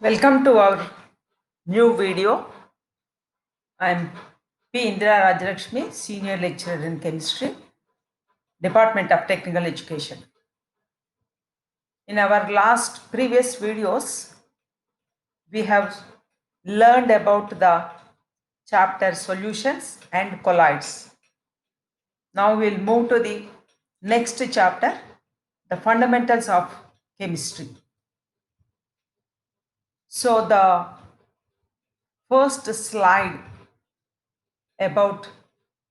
Welcome to our new video. I am P. Indira Rajalakshmi, Senior Lecturer in Chemistry, Department of Technical Education. In our last previous videos, we have learned about the chapter Solutions and Colloids. Now we will move to the next chapter, the Fundamentals of Chemistry. So the first slide about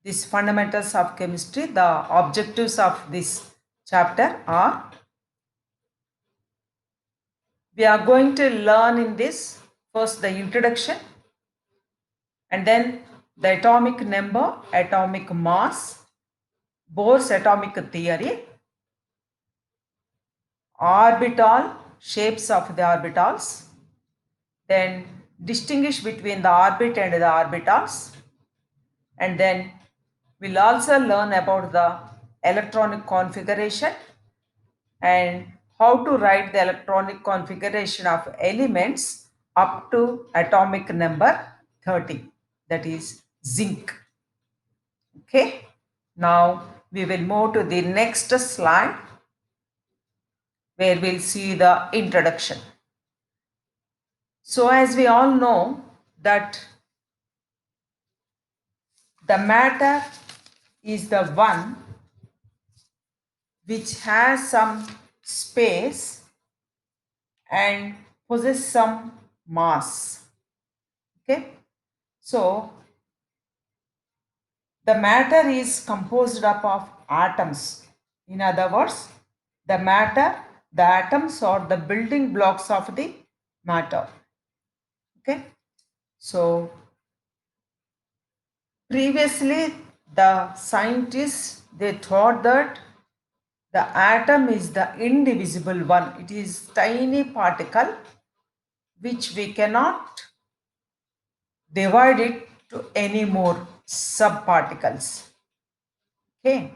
these fundamentals of chemistry, the objectives of this chapter are, we are going to learn in this first the introduction, and then the atomic number, atomic mass, Bohr's atomic theory, orbital, shapes of the orbitals, then distinguish between the orbit and the orbitals, and then we'll also learn about the electronic configuration and how to write the electronic configuration of elements up to atomic number 30, that is zinc. Okay, now we will move to the next slide where we'll see the introduction. So as we all know that the matter is the one which has some space and possess some mass. Okay, so the matter is composed up of atoms. In other words, the matter, the atoms are the building blocks of the matter. Okay, so previously the scientists, they thought that the atom is the indivisible one. It is tiny particle which we cannot divide it to any more subparticles. Okay,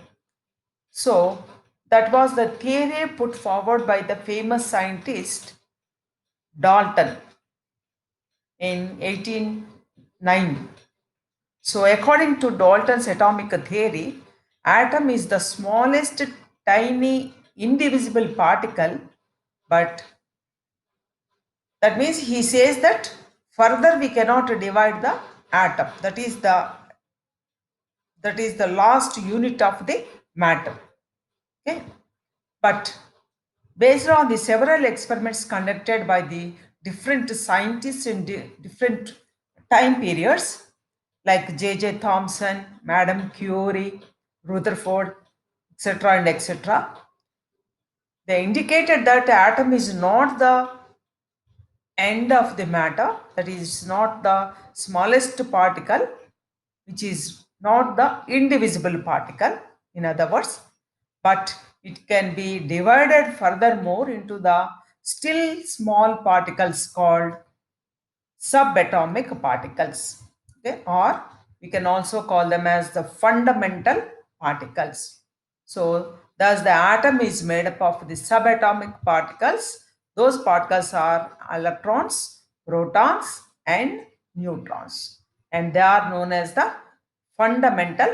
so that was the theory put forward by the famous scientist Dalton in 1809. So according to Dalton's atomic theory, atom is the smallest tiny indivisible particle, but that means he says that further we cannot divide the atom. That is the last unit of the matter. Okay, but based on the several experiments conducted by the different scientists in different time periods, like J.J. Thomson, Madame Curie, Rutherford, etc., and etc., they indicated that atom is not the end of the matter, that is not the smallest particle, which is not the indivisible particle, in other words, but it can be divided furthermore into the still small particles called subatomic particles. Okay, or we can also call them as the fundamental particles. So thus the atom is made up of the subatomic particles. Those particles are electrons, protons and neutrons, and they are known as the fundamental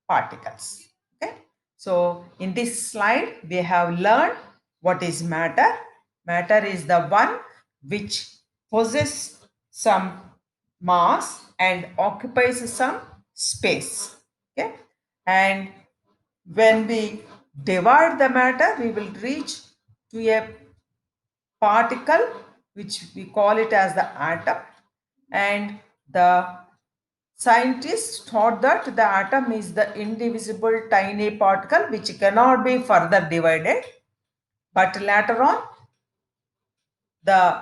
particles. Okay, so in this slide we have learned what is matter. Matter is the one which possesses some mass and occupies some space. Okay, and when we divide the matter, we will reach to a particle which we call it as the atom, and the scientists thought that the atom is the indivisible tiny particle which cannot be further divided, but later on the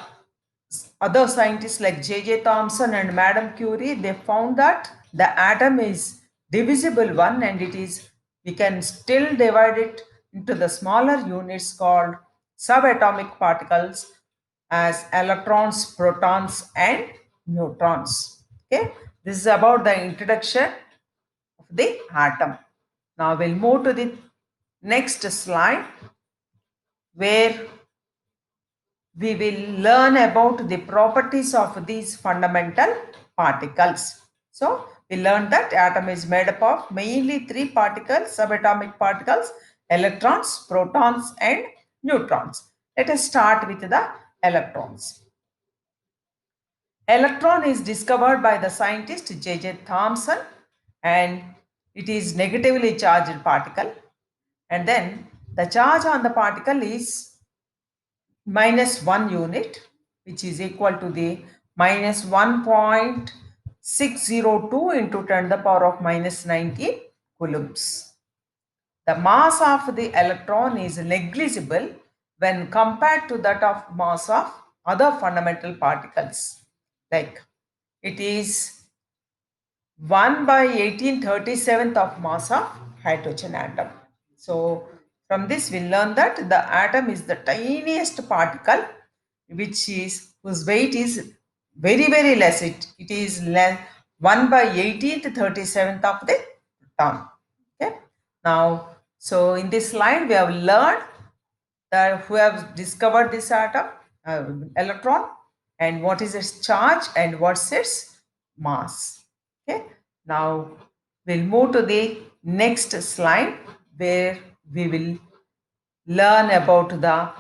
other scientists like J.J. Thomson and Madame Curie, they found that the atom is divisible one, and it is, we can still divide it into the smaller units called subatomic particles as electrons, protons and neutrons. Okay, this is about the introduction of the atom. Now we'll move to the next slide where we will learn about the properties of these fundamental particles. So we learned that atom is made up of mainly three particles, subatomic particles, electrons, protons and neutrons. Let us start with the electrons. Electron is discovered by the scientist J.J. Thomson, and it is negatively charged particle, and then the charge on the particle is minus 1 unit, which is equal to the minus 1.602 into 10 to the power of minus 19 coulombs. The mass of the electron is negligible when compared to that of mass of other fundamental particles. Like it is 1 by 1837th of mass of hydrogen atom. So from this we learn that the atom is the tiniest particle whose weight is very less. It is less 1 by 18th 37th of the proton. Okay. Now, so in this slide we have learned that who have discovered this atom, electron, and what is its charge and what's its mass. Okay. Now we'll move to the next slide where we will learn about the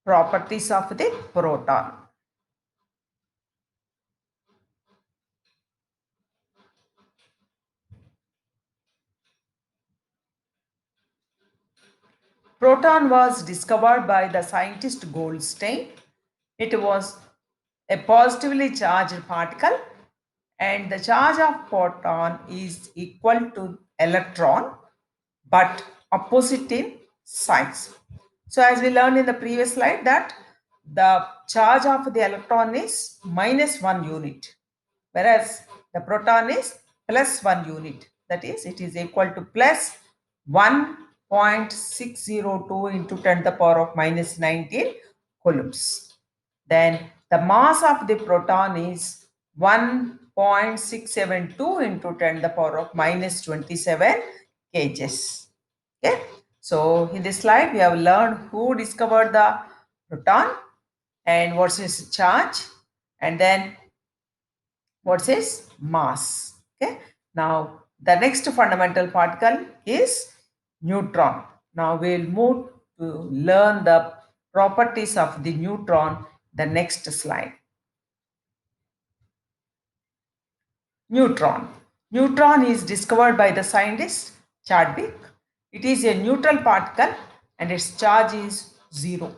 properties of the proton. Proton was discovered by the scientist Goldstein. It was a positively charged particle, and the charge of proton is equal to electron but opposite in signs. So as we learned in the previous slide that the charge of the electron is minus 1 unit, whereas the proton is plus 1 unit. That is, it is equal to plus 1.602 into 10 to the power of minus 19 coulombs. Then the mass of the proton is 1.672 into 10 to the power of minus 27 kgs. Okay. So in this slide, we have learned who discovered the proton and what's its charge, and then what's its mass. Okay. Now the next fundamental particle is neutron. Now we'll move to learn the properties of the neutron, the next slide. Neutron. Neutron is discovered by the scientist Chadwick. It is a neutral particle and its charge is 0.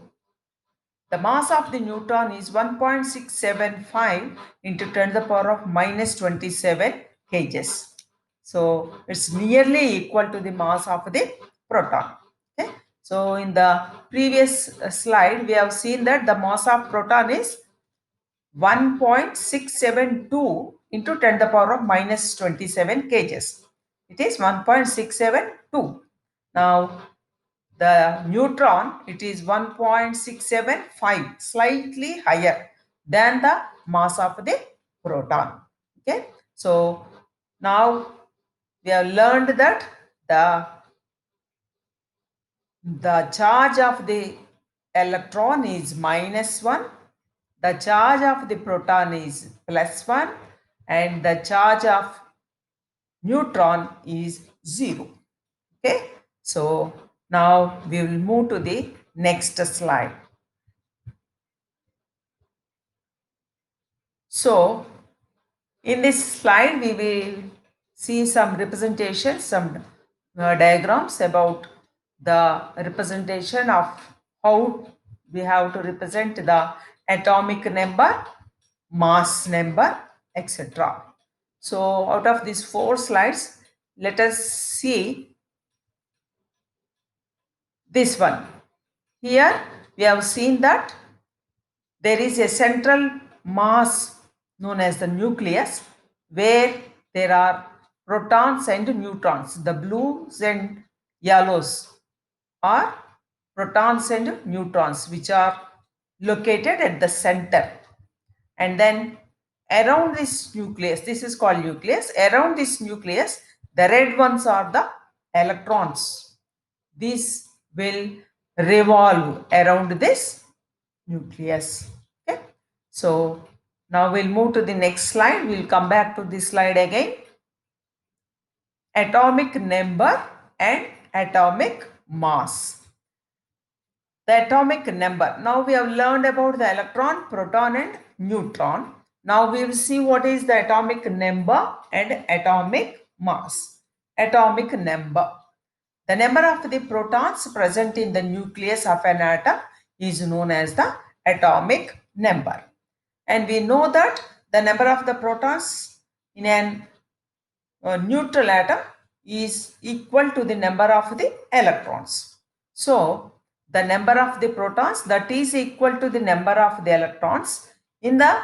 The mass of the neutron is 1.675 into 10 to the power of minus 27 kgs. So it's nearly equal to the mass of the proton. Okay. So in the previous slide, we have seen that the mass of proton is 1.672 into 10 to the power of minus 27 kgs. It is 1.672. Now, the neutron, it is 1.675, slightly higher than the mass of the proton. Okay. So, now we have learned that the charge of the electron is minus 1, the charge of the proton is plus 1, and the charge of neutron is 0. Okay. So now we will move to the next slide. So in this slide we will see some representations, some diagrams about the representation of how we have to represent the atomic number, mass number, etc. So out of these 4 slides, let us see this one. Here we have seen that there is a central mass known as the nucleus where there are protons and neutrons. The blues and yellows are protons and neutrons which are located at the center. And then around this nucleus, this is called nucleus, around this nucleus, the red ones are the electrons. These will revolve around this nucleus. Okay. So now we'll move to the next slide. We'll come back to this slide again. Atomic number and atomic mass. The atomic number. Now we have learned about the electron, proton and neutron. Now we will see what is the atomic number and atomic mass. Atomic number. The number of the protons present in the nucleus of an atom is known as the atomic number. And we know that the number of the protons in an neutral atom is equal to the number of the electrons. So, the number of the protons that is equal to the number of the electrons in the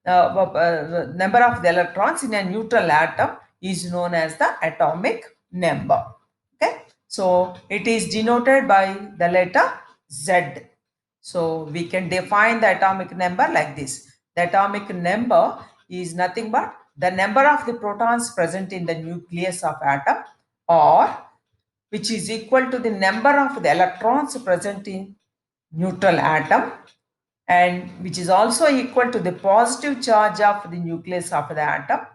number of the electrons in a neutral atom is known as the atomic number. Okay. So, it is denoted by the letter Z. So, we can define the atomic number like this. The atomic number is nothing but the number of the protons present in the nucleus of atom, or which is equal to the number of the electrons present in neutral atom, and which is also equal to the positive charge of the nucleus of the atom,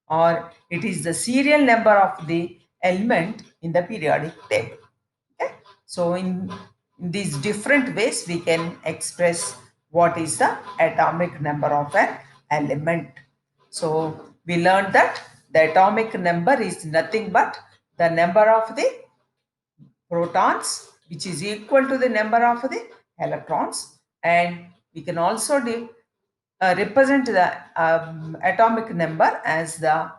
or it is the serial number of the element in the periodic table. Okay. So in these different ways we can express what is the atomic number of an element. So we learned that the atomic number is nothing but the number of the protons, which is equal to the number of the electrons, and we can also represent the atomic number as the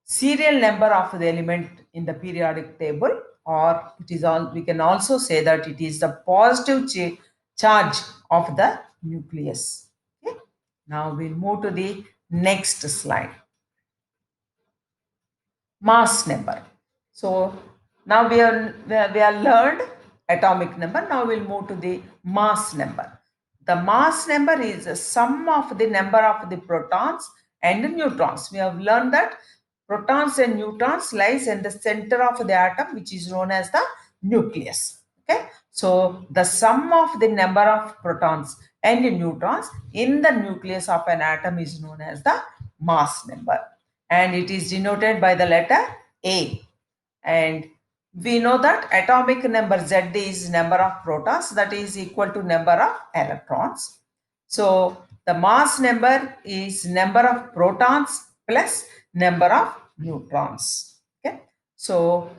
serial number of the element in the periodic table, or it is all, we can also say that it is the positive charge of the nucleus. Okay. Now we'll move to the next slide. Mass number. So now we are learned atomic number. Now we'll move to the mass number. The mass number is the sum of the number of the protons and the neutrons. We have learned that protons and neutrons lies in the center of the atom, which is known as the nucleus. Okay. So the sum of the number of protons and the neutrons in the nucleus of an atom is known as the mass number, and it is denoted by the letter A. And we know that atomic number Z is number of protons, that is equal to number of electrons. So the mass number is number of protons plus number of neutrons. Okay. So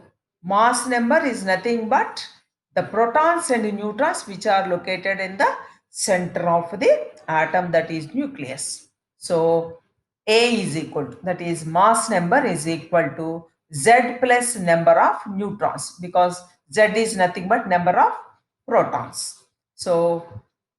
mass number is nothing but the protons and the neutrons which are located in the center of the atom, that is nucleus. So A is equal to, that is mass number is equal to Z plus number of neutrons, because Z is nothing but number of protons. So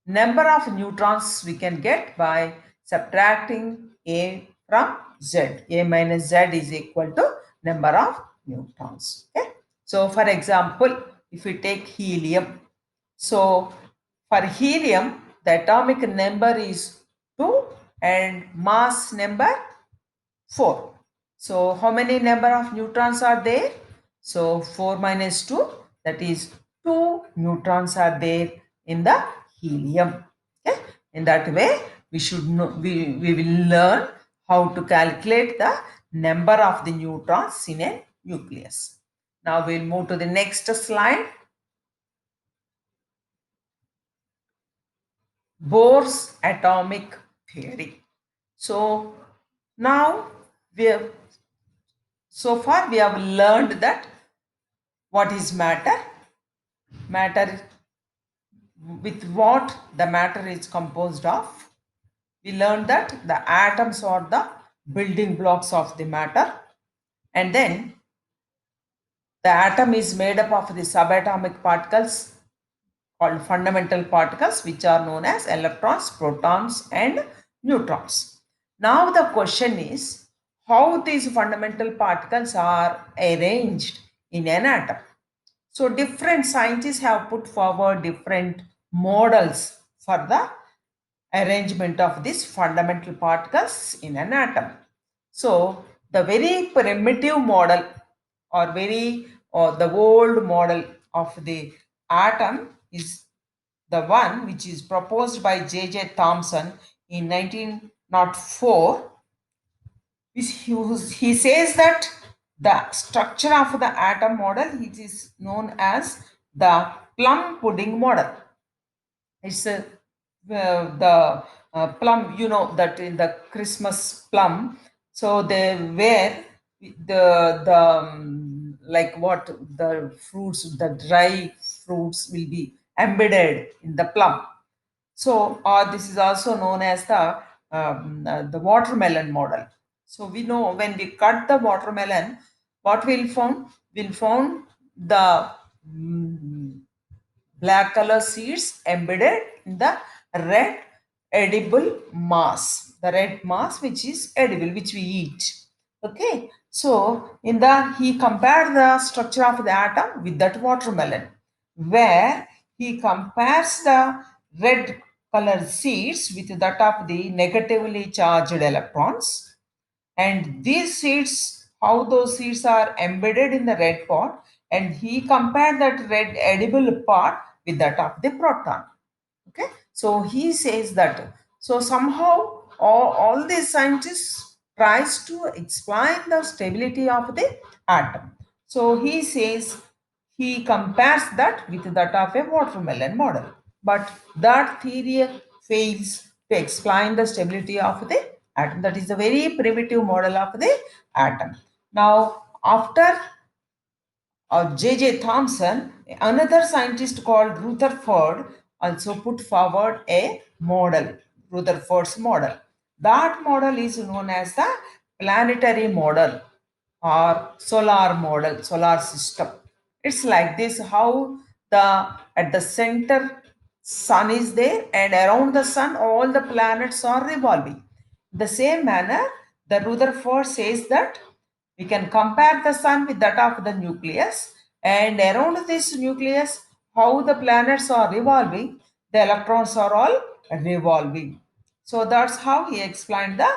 number of neutrons we can get by subtracting A from Z. A minus Z is equal to number of neutrons. Okay. So for example, if we take helium, so for helium the atomic number is 2 and mass number 4. So how many number of neutrons are there? So 4 minus 2, that is 2 neutrons are there in the helium. Okay. In that way we should know, we will learn how to calculate the number of the neutrons in a nucleus. Now we'll move to the next slide. Bohr's atomic theory. So now we have, so far we have learned that what is matter, matter, with what the matter is composed of. We learned that the atoms are the building blocks of the matter, and then the atom is made up of the subatomic particles called fundamental particles, which are known as electrons, protons and neutrons. Now the question is how these fundamental particles are arranged in an atom. So different scientists have put forward different models for the arrangement of these fundamental particles in an atom. So the very primitive model, or the old model of the atom is the one which is proposed by J.J. Thomson in 1904, he says that the structure of the atom model, it is known as the plum pudding model. It's the plum, you know, that in the Christmas plum. So they wear the like what the fruits, the dry fruits will be embedded in the plum. So, this is also known as the watermelon model. So we know when we cut the watermelon, what we'll found? We'll found the mm, black color seeds embedded in the red edible mass, the red mass which is edible, which we eat. Okay, so in the he compared the structure of the atom with that watermelon, where he compares the red color seeds with that of the negatively charged electrons, and these seeds, how those seeds are embedded in the red part, and he compared that red edible part with that of the proton. Okay, so he says that, so somehow all these scientists tries to explain the stability of the atom. So he says, he compares that with that of a watermelon model, but that theory fails to explain the stability of the atom. That is a very primitive model of the atom. Now after J.J. Thomson, another scientist called Rutherford, also put forward a model, Rutherford's model. That model is known as the planetary model or solar model, solar system. It's like this, how the at the center sun is there, and around the sun all the planets are revolving. The same manner, the Rutherford says that we can compare the sun with that of the nucleus, and around this nucleus, how the planets are revolving, the electrons are all revolving. So that's how he explained the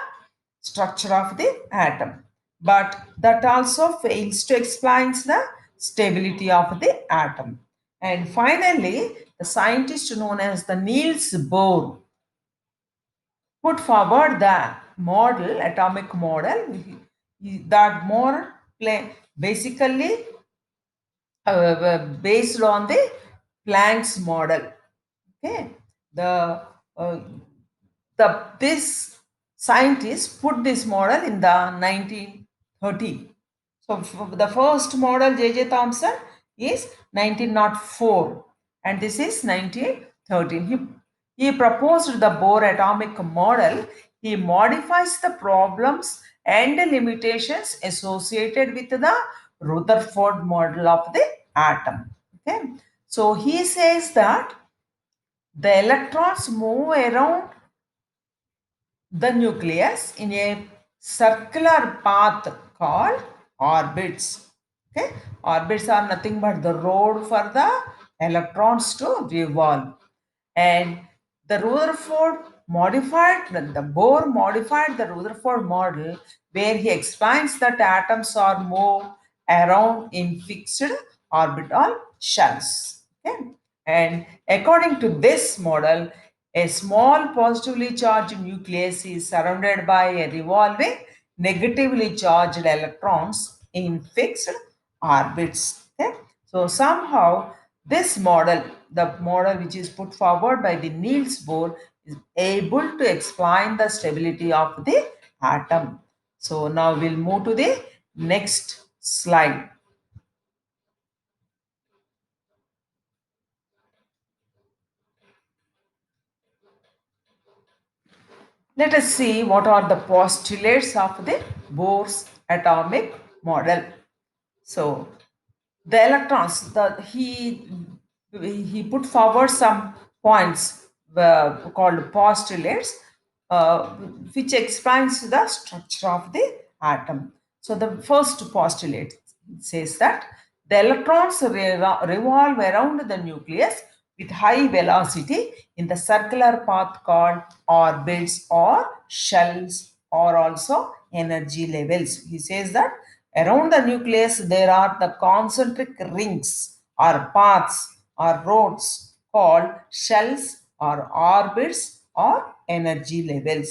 structure of the atom. But that also fails to explain the stability of the atom. And finally, the scientist known as the Niels Bohr put forward the model, atomic model. That model basically based on the Planck's model. Okay, the uh, this scientist put this model in the 1930. So the first model, J.J. Thomson, is 1904, and this is 1913. He proposed the Bohr atomic model. He modifies the problems and the limitations associated with the Rutherford model of the atom. Okay, so he says that the electrons move around the nucleus in a circular path called orbits. Okay, orbits are nothing but the road for the electrons to revolve. And the Rutherford modified, the Bohr modified the Rutherford model, where he explains that atoms are moved around in fixed orbital shells. Okay? And according to this model, a small positively charged nucleus is surrounded by a revolving negatively charged electrons in fixed orbits. Okay? So somehow this model, the model which is put forward by the Niels Bohr, is able to explain the stability of the atom. So now we'll move to the next slide. Let us see what are the postulates of the Bohr's atomic model. So the electrons, he put forward some points called postulates, uh, which explains the structure of the atom. So the first postulate says that the electrons revolve around the nucleus with high velocity in the circular path called orbits or shells, or also energy levels. He says that around the nucleus there are the concentric rings or paths or roads called shells or orbits or energy levels.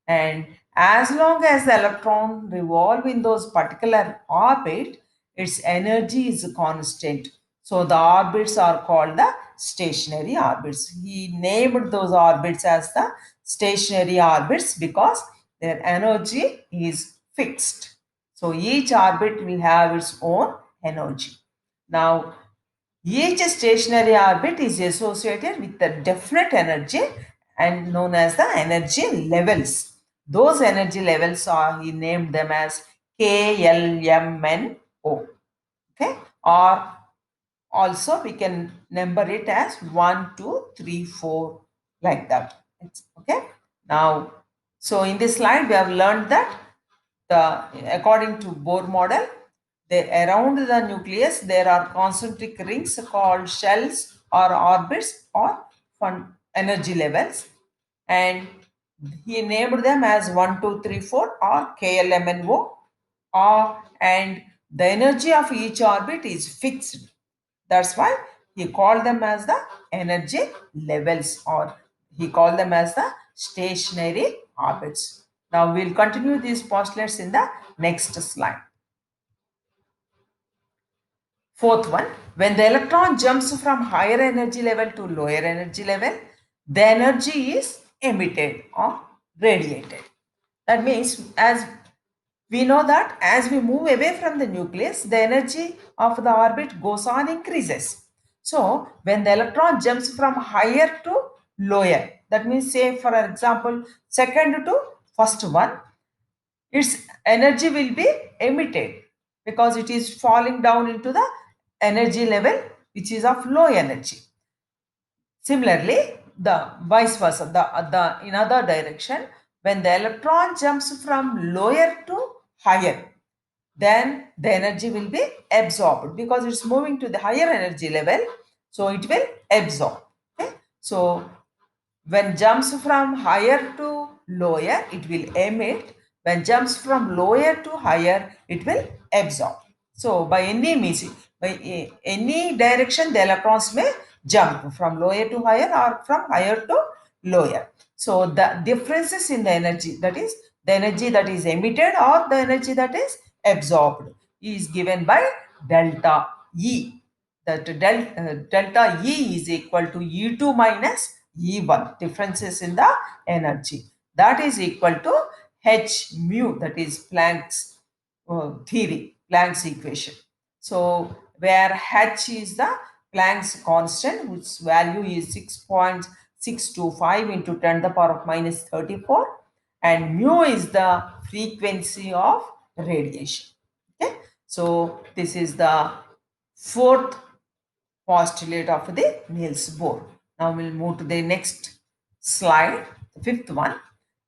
And as long as the electron revolve in those particular orbit, its energy is constant. So the orbits are called the stationary orbits. He named those orbits as the stationary orbits because their energy is fixed. So each orbit will have its own energy. Now, each stationary orbit is associated with a definite energy and known as the energy levels. Those energy levels are, he named them as KLMNO. Okay, or also we can number it as 1, 2, 3, 4, like that. Okay. Now, so in this slide we have learned that according to Bohr model, around the nucleus there are concentric rings called shells or orbits or energy levels, and he named them as 1, 2, 3, 4 or KLMNO, and the energy of each orbit is fixed. That's why he called them as the energy levels, or he called them as the stationary orbits. Now we'll continue these postulates in the next slide. Fourth one, when the electron jumps from higher energy level to lower energy level, the energy is emitted or radiated. That means, as we know that as we move away from the nucleus, the energy of the orbit goes on increases. So when the electron jumps from higher to lower, that means say for example second to first one, its energy will be emitted because it is falling down into the energy level which is of low energy. Similarly, the vice versa, the in other direction, when the electron jumps from lower to higher, then the energy will be absorbed because it's moving to the higher energy level, so it will absorb. Okay, so when jumps from higher to lower, it will emit. When jumps from lower to higher, it will absorb. So by any means, by any direction, the electrons may jump from lower to higher or from higher to lower. So the differences in the energy, that is the energy that is emitted or the energy that is absorbed, is given by delta E. That delta E is equal to E2 minus E1, differences in the energy. That is equal to H mu, that is Planck's theory, Planck's equation. So where H is the Planck's constant, whose value is 6.625 into 10 to the power of minus 34, and mu is the frequency of radiation. Okay, so this is the fourth postulate of the Niels Bohr. Now we'll move to the next slide, the fifth one.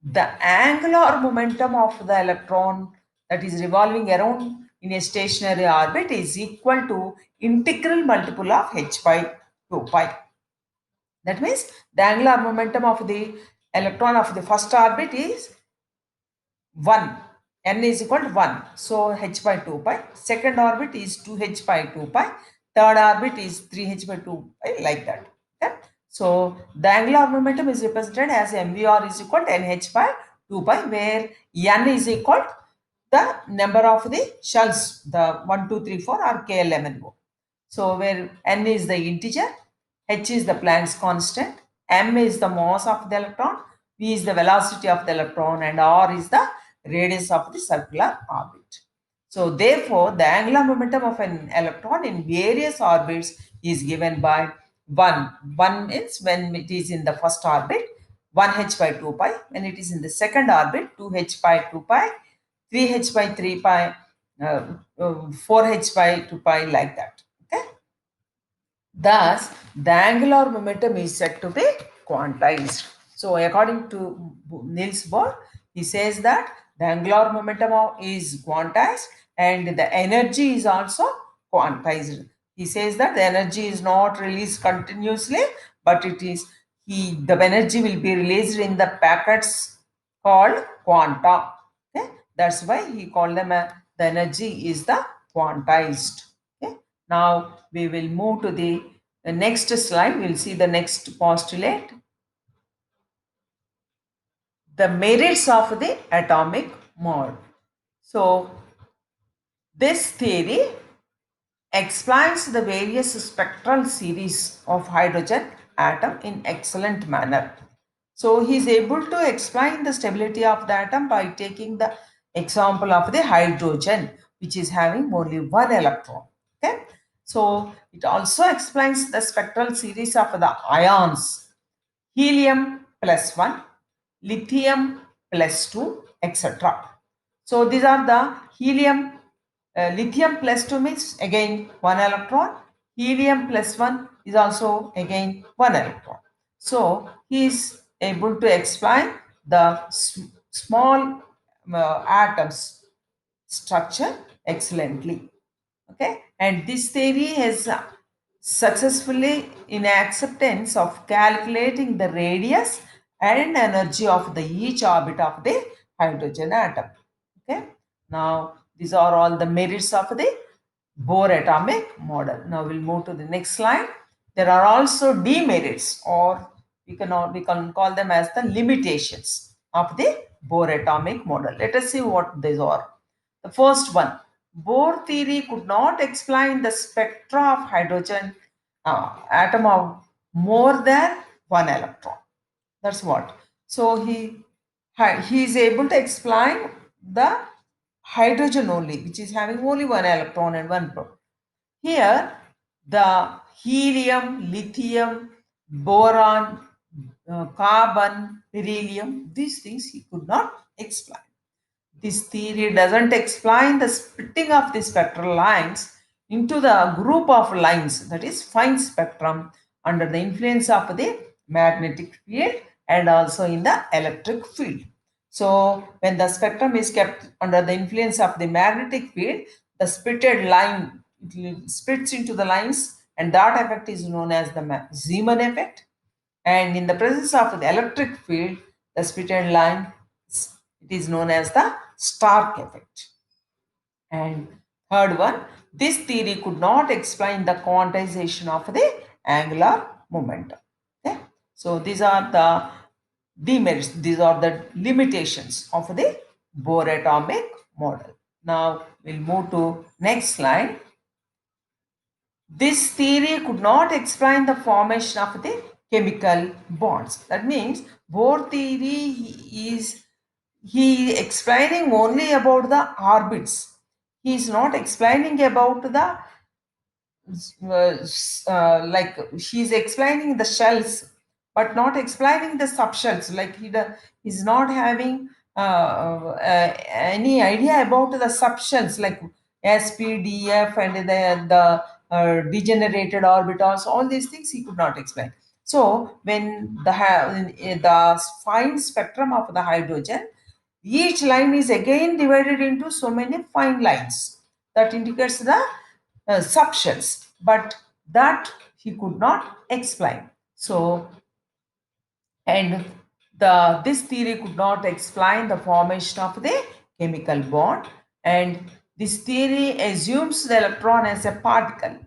The angular momentum of the electron that is revolving around in a stationary orbit is equal to integral multiple of h by 2 pi. That means the angular momentum of the electron of the first orbit is 1. N is equal to 1. So h by 2 pi. Second orbit is 2h by 2 pi. Third orbit is 3h by 2 pi, like that. Okay? So the angular momentum is represented as mvr is equal to nh by 2 pi, where n is equal to the number of the shells, the 1, 2, 3, 4 or KLMNO. So where n is the integer, h is the Planck's constant, m is the mass of the electron, v is the velocity of the electron, and r is the radius of the circular orbit. So therefore, the angular momentum of an electron in various orbits is given by 1. 1 is when it is in the first orbit, 1h by 2 pi. When it is in the second orbit, 2h by 2 pi, 3h by 3 pi, 4h by 2 pi, like that. Okay. Thus, the angular momentum is said to be quantized. So, according to Niels Bohr, he says that the angular momentum is quantized and the energy is also quantized. He says that the energy is not released continuously, but it is the energy will be released in the packets called quanta. Okay? That's why he called them the energy is the quantized. Okay? Now we will move to the The next slide, we'll see the next postulate. The merits of the atomic model. So, this theory explains the various spectral series of hydrogen atom in excellent manner. So he is able to explain the stability of the atom by taking the example of the hydrogen, which is having only one electron. Okay. So it also explains the spectral series of the ions: helium plus 1, lithium plus 2, etc. So these are the helium, lithium plus 2 means again 1 electron, helium plus 1 is also again 1 electron. So he is able to explain the small atoms structure excellently. Okay, and this theory has successfully in acceptance of calculating the radius and energy of the each orbit of the hydrogen atom. Okay, now these are all the merits of the Bohr atomic model. Now we'll move to the next slide. There are also demerits, or we can call them as the limitations of the Bohr atomic model. Let us see what these are. The first one, Bohr theory could not explain the spectra of hydrogen atom of more than one electron. That's what. So he is able to explain the hydrogen only, which is having only one electron and one proton. Here, the helium, lithium, boron, carbon, beryllium, these things he could not explain. This theory doesn't explain the splitting of the spectral lines into the group of lines, that is fine spectrum, under the influence of the magnetic field and also in the electric field. So when the spectrum is kept under the influence of the magnetic field, the splitted line splits into the lines, and that effect is known as the Zeeman effect. And in the presence of the electric field, the splitted line, it is known as the Stark effect. And third one, this theory could not explain the quantization of the angular momentum. Okay? So these are the demerits, these are the limitations of the Bohr atomic model. Now we'll move to next slide. This theory could not explain the formation of the chemical bonds. That means Bohr theory is he explaining only about the orbits. He is not explaining about the like she's explaining the shells but not explaining the subshells, like he's not having any idea about the subshells like spdf and the degenerated orbitals, all these things he could not explain. So when the fine spectrum of the hydrogen, each line is again divided into so many fine lines that indicates the subshells, but that he could not explain. So, and this theory could not explain the formation of the chemical bond, and this theory assumes the electron as a particle,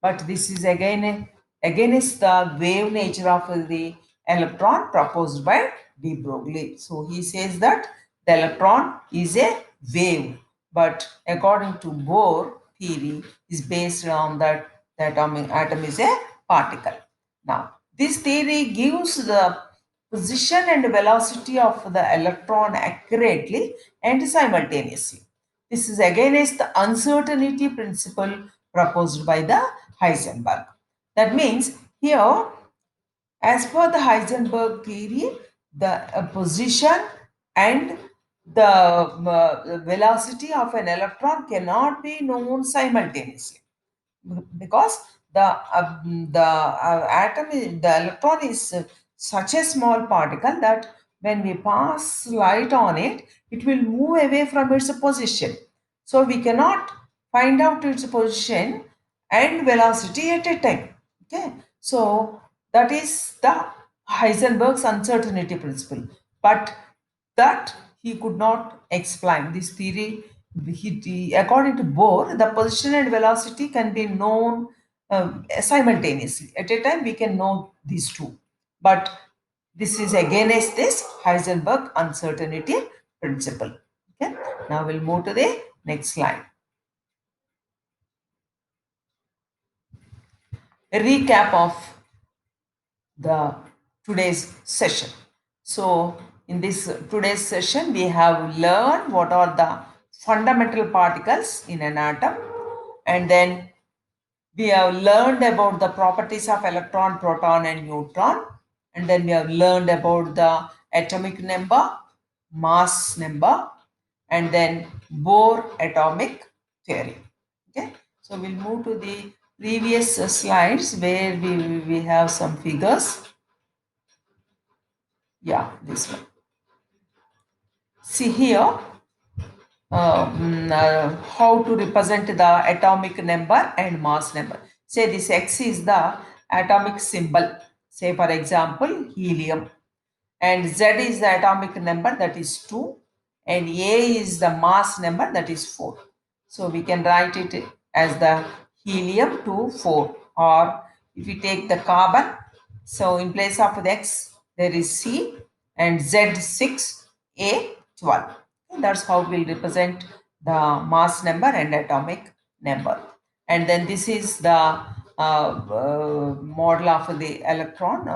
but this is again against the wave nature of the electron proposed by de Broglie. So he says that the electron is a wave, but according to Bohr theory is based on that the atom is a particle. Now this theory gives the position and velocity of the electron accurately and simultaneously. This is against the uncertainty principle proposed by the Heisenberg. That means here, as per the Heisenberg theory, the position and the velocity of an electron cannot be known simultaneously, because the atom the electron is such a small particle that when we pass light on it, it will move away from its position, so we cannot find out its position and velocity at a time. Okay, so that is the Heisenberg's uncertainty principle, but that he could not explain this theory. According to Bohr, the position and velocity can be known simultaneously. At a time, we can know these two. But this is against this Heisenberg uncertainty principle. Okay. Now we'll move to the next slide. A recap of the today's session. So in this today's session, we have learned what are the fundamental particles in an atom, and then we have learned about the properties of electron, proton, and neutron, and then we have learned about the atomic number, mass number, and then Bohr atomic theory. Okay, so we'll move to the previous slides where we have some figures. Yeah, this one. See here how to represent the atomic number and mass number. Say this X is the atomic symbol. Say for example helium, and Z is the atomic number, that is 2, and A is the mass number, that is 4. So we can write it as the helium 2 4, or if we take the carbon, so in place of the X there is C, and Z 6, A 12. That's how we'll represent the mass number and atomic number. And then this is the model of the electron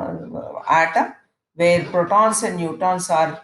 atom, where protons and neutrons are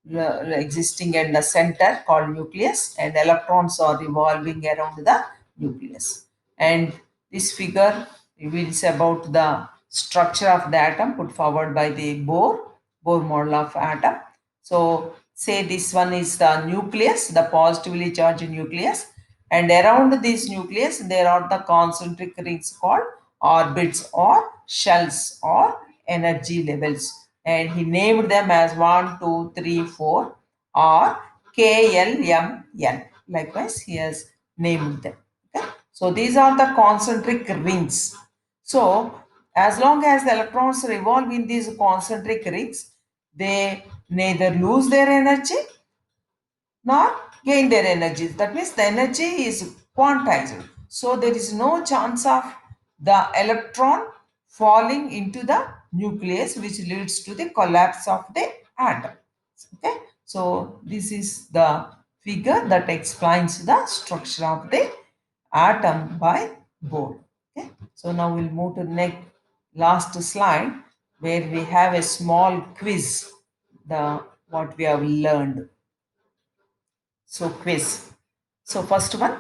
existing in the center called nucleus, and electrons are revolving around the nucleus. And this figure reveals about the structure of the atom put forward by the Bohr model of atom. So say this one is the nucleus, the positively charged nucleus, and around this nucleus there are the concentric rings called orbits or shells or energy levels, and he named them as 1 2 3 4 or KLMN. Likewise he has named them. Okay, so these are the concentric rings. So as long as the electrons revolve in these concentric rings, they neither lose their energy nor gain their energies. That means the energy is quantized. So there is no chance of the electron falling into the nucleus, which leads to the collapse of the atom. Okay, so this is the figure that explains the structure of the atom by Bohr. Okay, so now we'll move to the next last slide where we have a small quiz. The what we have learned. So quiz. So first one,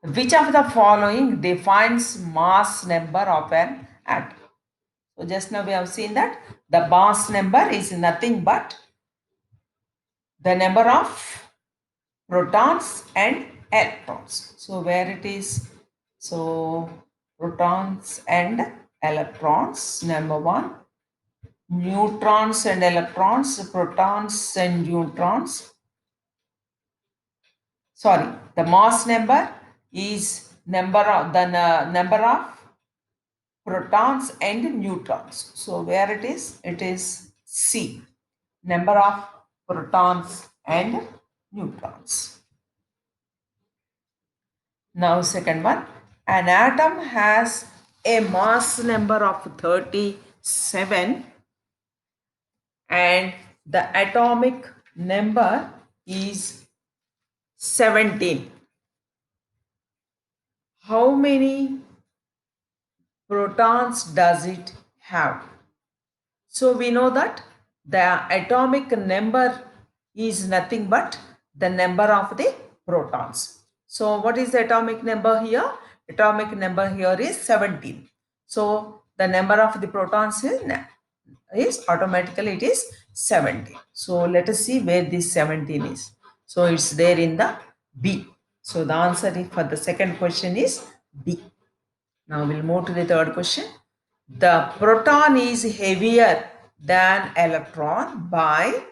which of the following defines mass number of an atom? So just now we have seen that the mass number is nothing but the number of protons and electrons. So where it is, so protons and electrons, number one, neutrons and electrons, protons and neutrons. Sorry, the mass number is number of the number of protons and neutrons. So where it is? It is C, number of protons and neutrons. Now second one, an atom has a mass number of 37 and the atomic number is 17. How many protons does it have? So we know that the atomic number is nothing but the number of the protons. So what is the atomic number here? Atomic number here is 17. So the number of the protons is automatically it is 17. So let us see where this 17 is. So it's there in the B. So the answer for the second question is B. Now we'll move to the third question. The proton is heavier than electron by,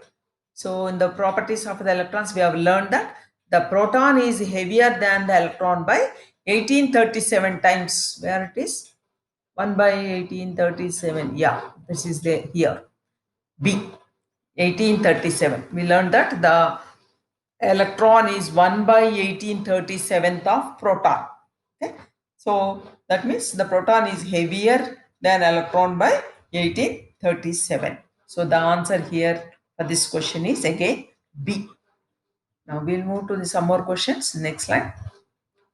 so in the properties of the electrons we have learned that the proton is heavier than the electron by 1837 times. Where it is? 1 by 1837. Yeah, this is the here. B, 1837. We learned that the electron is 1 by 1837th of proton. Okay. So that means the proton is heavier than electron by 1837. So the answer here for this question is again B. Now we'll move to some more questions. Next slide.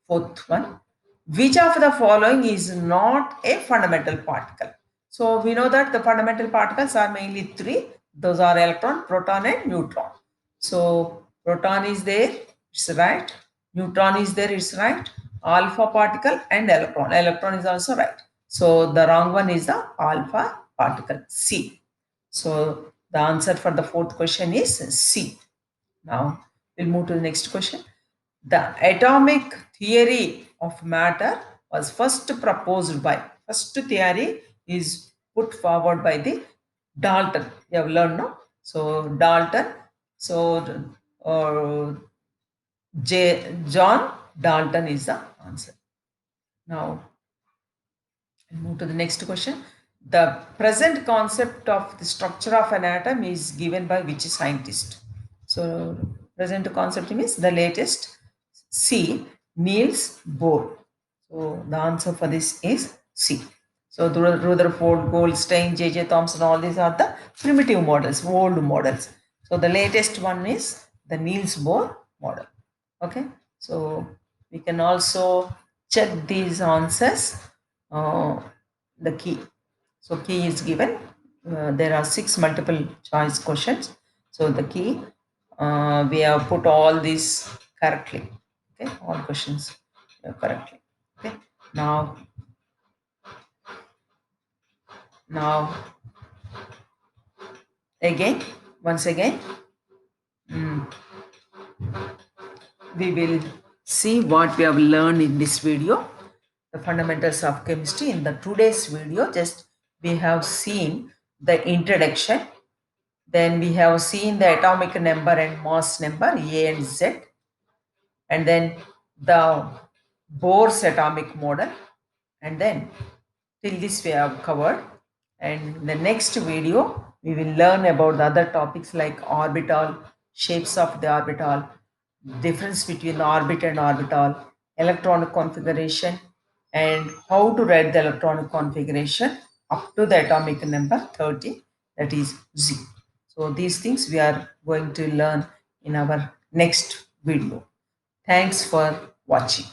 Fourth one. Which of the following is not a fundamental particle? So we know that the fundamental particles are mainly three. Those are electron, proton, and neutron. So proton is there, it's right. Neutron is there, it's right. Alpha particle and electron. Electron is also right. So the wrong one is the alpha particle, C. So the answer for the fourth question is C. Now we'll move to the next question. The atomic theory of matter was first proposed by, first theory is put forward by the Dalton. You have learned, no? So Dalton, so John Dalton is the answer. Now we'll move to the next question. The present concept of the structure of an atom is given by which scientist? So present concept means the latest. C. Niels Bohr. So the answer for this is C. So Rutherford, Goldstein, J.J. Thomson, all these are the primitive models, old models. So the latest one is the Niels Bohr model. Okay. So we can also check these answers. The key. So key is given. There are 6 multiple choice questions. So the key, we have put all these correctly. Okay, all questions correctly. Okay. Now again, once again, we will see what we have learned in this video, the fundamentals of chemistry. In the today's video, just we have seen the introduction, then we have seen the atomic number and mass number A and Z, and then the Bohr's atomic model, and then till this we have covered. And in the next video we will learn about the other topics like orbital, shapes of the orbital, difference between the orbit and orbital, electronic configuration, and how to write the electronic configuration up to the atomic number 30, that is Z. So these things we are going to learn in our next video. Thanks for watching.